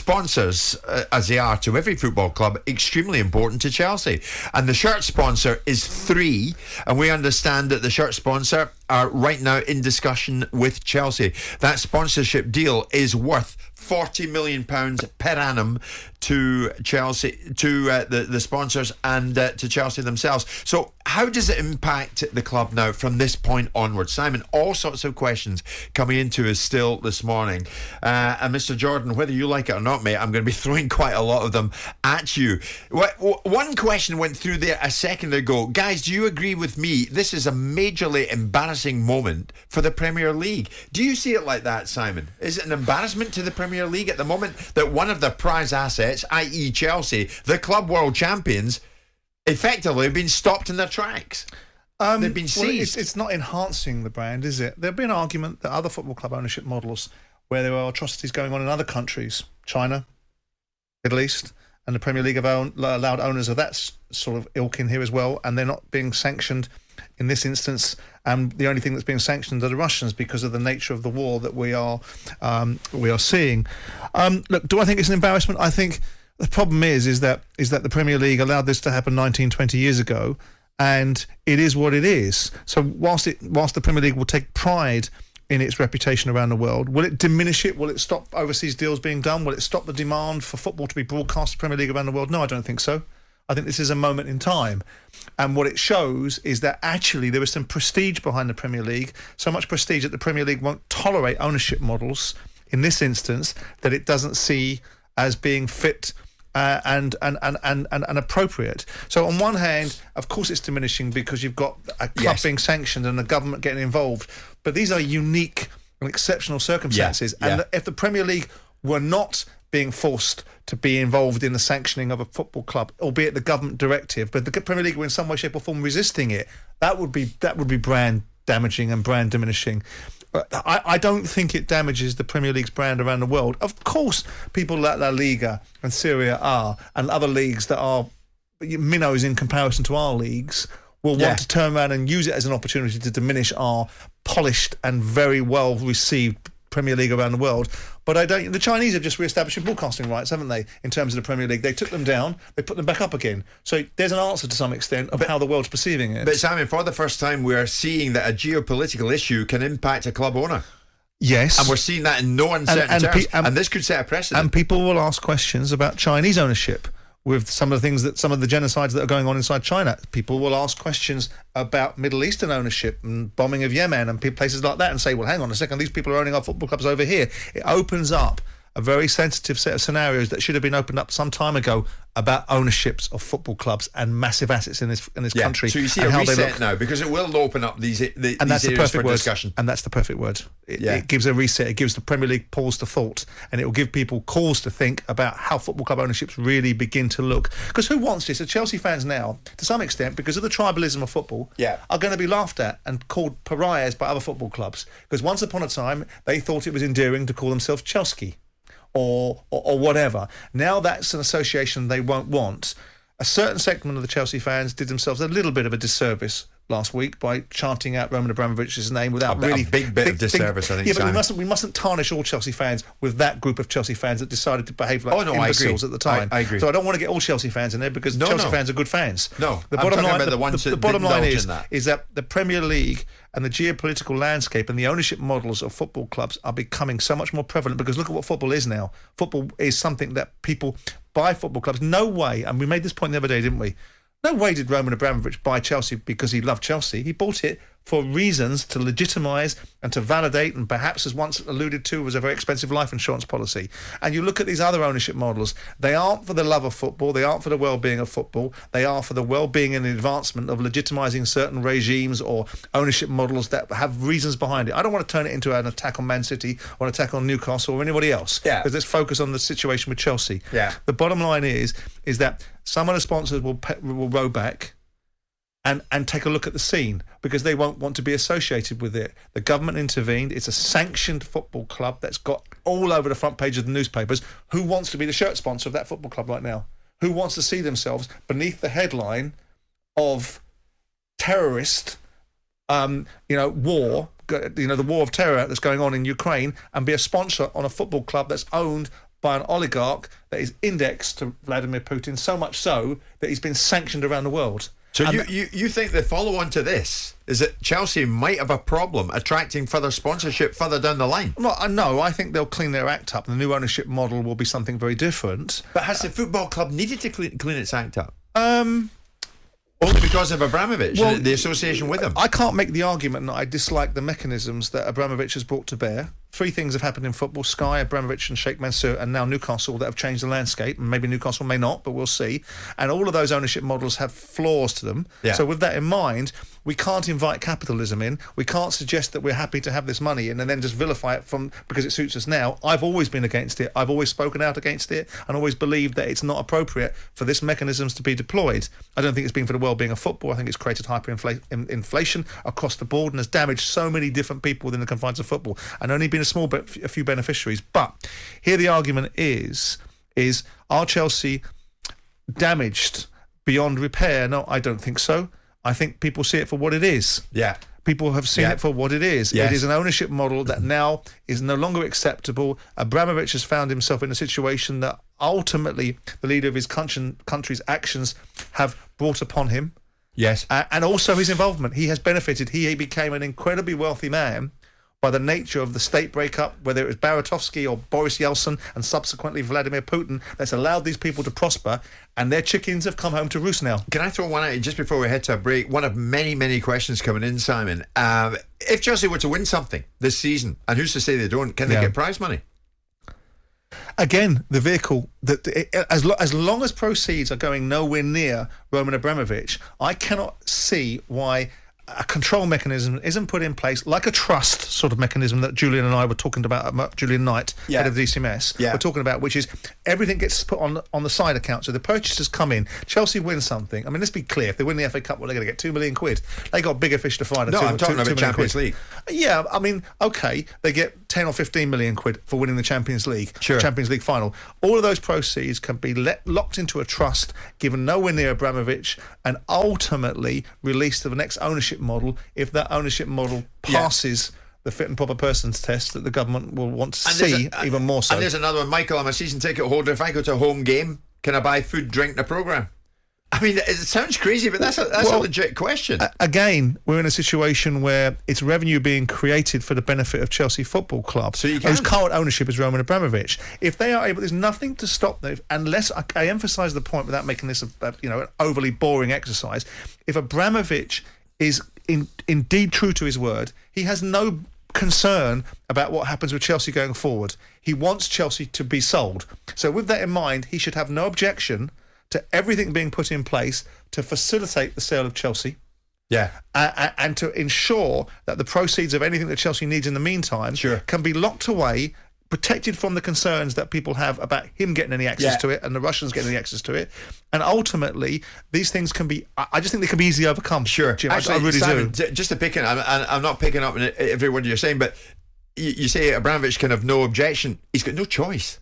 sponsors, as they are to every football club, extremely important to Chelsea. And the shirt sponsor is 3, and we understand that the shirt sponsor are right now in discussion with Chelsea. That sponsorship deal is worth £40 million per annum to Chelsea, to the sponsors, and to Chelsea themselves. So how does it impact the club now from this point onwards? Simon, all sorts of questions coming into us still this morning. And Mr. Jordan, whether you like it or not, mate, I'm going to be throwing quite a lot of them at you. One question went through there a second ago. Guys, do you agree with me? This is a majorly embarrassing moment for the Premier League. Do you see it like that, Simon? Is it an embarrassment to the Premier League at the moment that one of their prize assets, i.e. Chelsea, the club world champions, effectively have been stopped in their tracks? They've been seized. Well, it's not enhancing the brand, is it? There'll be an argument that other football club ownership models, where there are atrocities going on in other countries, China, Middle East, and the Premier League have allowed owners of that sort of ilk in here as well, and they're not being sanctioned in this instance. And the only thing that's being sanctioned are the Russians because of the nature of the war that we are seeing. Look, do I think it's an embarrassment? I think the problem is that the Premier League allowed this to happen 19, 20 years ago, and it is what it is. So whilst the Premier League will take pride in its reputation around the world, will it diminish it? Will it stop overseas deals being done? Will it stop the demand for football to be broadcast to Premier League around the world? No, I don't think so. I think this is a moment in time. And what it shows is that actually there is some prestige behind the Premier League, so much prestige that the Premier League won't tolerate ownership models in this instance that it doesn't see as being fit and appropriate. So on one hand, of course it's diminishing because you've got a club being sanctioned and the government getting involved. But these are unique and exceptional circumstances. And if the Premier League were not being forced to be involved in the sanctioning of a football club, albeit the government directive, but the Premier League were in some way, shape or form resisting it, that would be brand damaging and brand diminishing. I don't think it damages the Premier League's brand around the world. Of course, people like La Liga and Serie A and other leagues that are minnows in comparison to our leagues will want to turn around and use it as an opportunity to diminish our polished and very well received Premier League around the world. But the Chinese have just re-established broadcasting rights, haven't they, in terms of the Premier League? They took them down, they put them back up again. So there's an answer to some extent of how the world's perceiving it. But Simon, for the first time, we're seeing that a geopolitical issue can impact a club owner. Yes. And we're seeing that in no uncertain terms. And this could set a precedent. And people will ask questions about Chinese ownership with some of the genocides that are going on inside China. People will ask questions about Middle Eastern ownership and bombing of Yemen and places like that and say, well, hang on a second, these people are owning our football clubs over here. It opens up a very sensitive set of scenarios that should have been opened up some time ago about ownerships of football clubs and massive assets in this country. So you see a reset now, because it will open up these areas for discussion. And that's the perfect word. It gives a reset. It gives the Premier League pause to thought, and it will give people cause to think about how football club ownerships really begin to look. Because who wants this? The Chelsea fans now, to some extent, because of the tribalism of football, are going to be laughed at and called pariahs by other football clubs. Because once upon a time, they thought it was endearing to call themselves Chelsea. Or whatever. Now that's an association they won't want. A certain segment of the Chelsea fans did themselves a little bit of a disservice last week by chanting out Roman Abramovich's name without a big bit of disservice, I think. Yeah, but we mustn't tarnish all Chelsea fans with that group of Chelsea fans that decided to behave like imbeciles at the time. I agree. So I don't want to get all Chelsea fans in there because Chelsea fans are good fans. No, the bottom line is that the Premier League and the geopolitical landscape and the ownership models of football clubs are becoming so much more prevalent, because look at what football is now. Football is something that people buy football clubs. No way, and we made this point the other day, didn't we? No way did Roman Abramovich buy Chelsea because he loved Chelsea. He bought it for reasons to legitimise and to validate, and perhaps, as once alluded to, was a very expensive life insurance policy. And you look at these other ownership models, they aren't for the love of football, they aren't for the well-being of football, they are for the well-being and the advancement of legitimising certain regimes or ownership models that have reasons behind it. I don't want to turn it into an attack on Man City or an attack on Newcastle or anybody else. Because let's focus on the situation with Chelsea. The bottom line is that some of the sponsors will row back and take a look at the scene, because they won't want to be associated with it. The government intervened. It's a sanctioned football club that's got all over the front page of the newspapers. Who wants to be the shirt sponsor of that football club right now? Who wants to see themselves beneath the headline of terrorist, war, the war of terror that's going on in Ukraine, and be a sponsor on a football club that's owned by an oligarch that is indexed to Vladimir Putin, so much so that he's been sanctioned around the world. So you think the follow-on to this is that Chelsea might have a problem attracting further sponsorship further down the line? No, I think they'll clean their act up. The new ownership model will be something very different. But has the football club needed to clean its act up? Only because of Abramovich and the association with him. I can't make the argument that I dislike the mechanisms that Abramovich has brought to bear. 3 things have happened in football: Sky, Abramovich and Sheikh Mansour, and now Newcastle, that have changed the landscape. And maybe Newcastle may not, but we'll see. And all of those ownership models have flaws to them. Yeah. So with that in mind, we can't invite capitalism in. We can't suggest that we're happy to have this money in and then just vilify it because it suits us now. I've always been against it. I've always spoken out against it and always believed that it's not appropriate for this mechanisms to be deployed. I don't think it's been for the well-being of football. I think it's created hyperinflation across the board and has damaged so many different people within the confines of football, and only been a few beneficiaries. But here the argument is are Chelsea damaged beyond repair? No, I don't think so. I think people see it for what it is. Yeah. People have seen it for what it is. Yes. It is an ownership model that now is no longer acceptable. Abramovich has found himself in a situation that ultimately the leader of his country's actions have brought upon him. Yes. And also his involvement. He has benefited. He became an incredibly wealthy man by the nature of the state breakup, whether it was Baratovsky or Boris Yeltsin and subsequently Vladimir Putin, that's allowed these people to prosper, and their chickens have come home to roost now. Can I throw one at you just before we head to a break? One of many, many questions coming in, Simon. If Chelsea were to win something this season, and who's to say they don't, can they get prize money? Again, the vehicle, as long as proceeds are going nowhere near Roman Abramovich, I cannot see why a control mechanism isn't put in place, like a trust sort of mechanism that Julian and I were talking about, Julian Knight, head of DCMS, we're talking about, which is everything gets put on the side account. So the purchasers come in, Chelsea wins something. I mean, let's be clear, if they win the FA Cup, well, they're going to get £2 million. They got bigger fish to fry. No, I'm talking about Champions League. Yeah, I mean, okay, they get 10 or 15 million quid for winning the Champions League, Champions League final. All of those proceeds can be locked into a trust, given nowhere near Abramovich, and ultimately released to the next ownership model if that ownership model passes the fit and proper persons test that the government will want to see even more so. And there's another one. Michael, I'm a season ticket holder. If I go to a home game, can I buy food, drink in the programme? I mean, it sounds crazy, but that's a legit question. Again, we're in a situation where it's revenue being created for the benefit of Chelsea Football Club, whose current ownership is Roman Abramovich. If they are able, there's nothing to stop them, unless I emphasise the point without making this an overly boring exercise. If Abramovich is indeed true to his word, he has no concern about what happens with Chelsea going forward. He wants Chelsea to be sold. So with that in mind, he should have no objection to everything being put in place to facilitate the sale of Chelsea. Yeah. And to ensure that the proceeds of anything that Chelsea needs in the meantime can be locked away, protected from the concerns that people have about him getting any access to it and the Russians getting any access to it. And ultimately, these things can be, I just think they can be easily overcome. Sure. Jim, Actually, I really Simon, do. Just to pick it, I'm not picking up on every word you're saying, but you say Abramovich can have no objection. He's got no choice.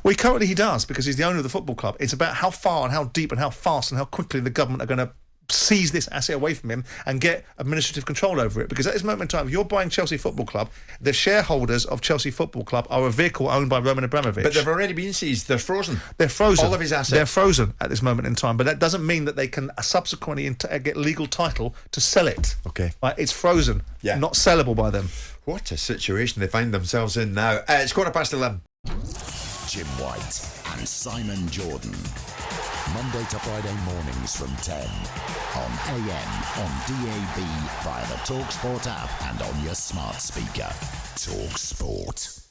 Well, currently he does, because he's the owner of the football club. It's about how far and how deep and how fast and how quickly the government are going to seize this asset away from him and get administrative control over it. Because at this moment in time, if you're buying Chelsea Football Club, the shareholders of Chelsea Football Club are a vehicle owned by Roman Abramovich. But they've already been seized. They're frozen. They're frozen. All of his assets. They're frozen at this moment in time. But that doesn't mean that they can subsequently get legal title to sell it. Okay. Right? It's frozen. Yeah. Not sellable by them. What a situation they find themselves in now. It's 11:15. Jim White and Simon Jordan. Monday to Friday mornings from 10 on AM, on DAB, via the talkSPORT app and on your smart speaker. talkSPORT.